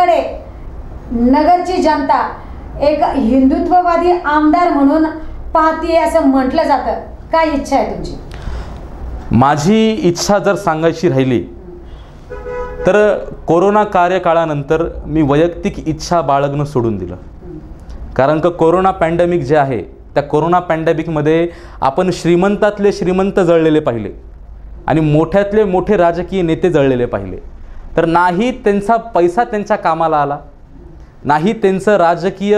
एकीकडे नगरची जनता एक हिंदुत्ववादी आमदार म्हणून पाहतीये असं म्हटलं जातं, काय इच्छा आहे तुमची? माझी इच्छा जर सांगायची राहिली तर कोरोना कार्यकाळानंतर मी वैयक्तिक इच्छा बाळगणं सोडून दिलं. कारण का कोरोना पॅन्डेमिक जे आहे त्या कोरोना पॅन्डेमिकमध्ये आपण श्रीमंतातले श्रीमंत जळलेले पाहिले आणि मोठ्यातले मोठे राजकीय नेते जळलेले पाहिले. तर नाही त्यांचा पैसा त्यांच्या कामाला आला, नाही त्यांचं राजकीय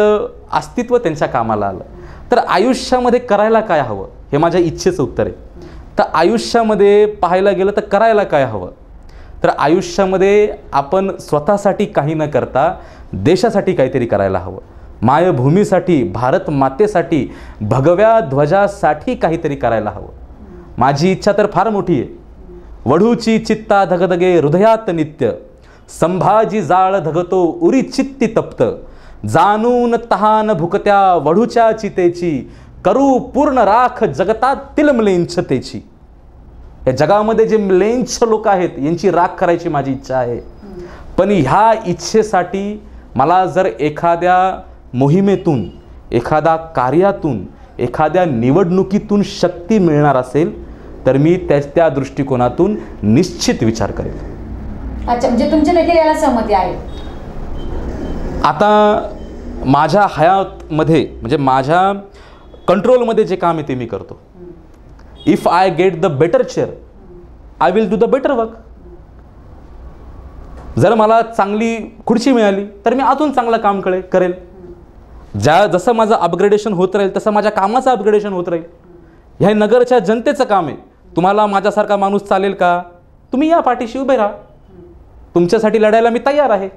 अस्तित्व त्यांच्या कामाला आलं. तर आयुष्यामध्ये करायला काय हवं हे माझ्या इच्छेचं उत्तर आहे. तर आयुष्यामध्ये पाहायला गेलं तर करायला काय हवं, तर आयुष्यामध्ये आपण स्वतःसाठी काही न करता देशासाठी काहीतरी करायला हवं. मायभूमीसाठी, भारत मातेसाठी, भगव्या ध्वजासाठी काहीतरी करायला हवं. माझी इच्छा तर फार मोठी आहे. वढूची चित्ता धगधगे हृदयात नित्य, संभाजी जाळ धगतो उरी चित्ती तप्त, जाणून तहान भुकत्या वढूच्या चितेची, करू पूर्ण राख जगतातील म्लेच्छतेची. या जगामध्ये जे म्लेच्छ लोक आहेत यांची राख करायची माझी इच्छा आहे. पण ह्या इच्छेसाठी मला जर एखाद्या मोहिमेतून, एखाद्या कार्यातून, एखाद्या निवडणुकीतून शक्ती मिळणार असेल तर मी त्या दृष्टिकोनातून निश्चित विचार करेल. अच्छा, म्हणजे तुमच्या देखील याला सहमती आहे? आता माझ्या हयातमध्ये म्हणजे माझ्या कंट्रोलमध्ये जे काम आहे ते मी करतो. If I get the better chair I will do the better work. जर मला चांगली खुर्ची मिळाली तर मी अजून चांगलं काम करेल. जसं माझं अपग्रेडेशन होत राहील तसं माझ्या कामाचं अपग्रेडेशन होत राहील. ह्या नगरच्या जनतेचं काम आहे. तुम्हाला माझ्यासारखा माणूस चालेल का? तुम्ही या पाठीशी उभे राहा, तुमच्यासाठी लढायला मी तयार आहे.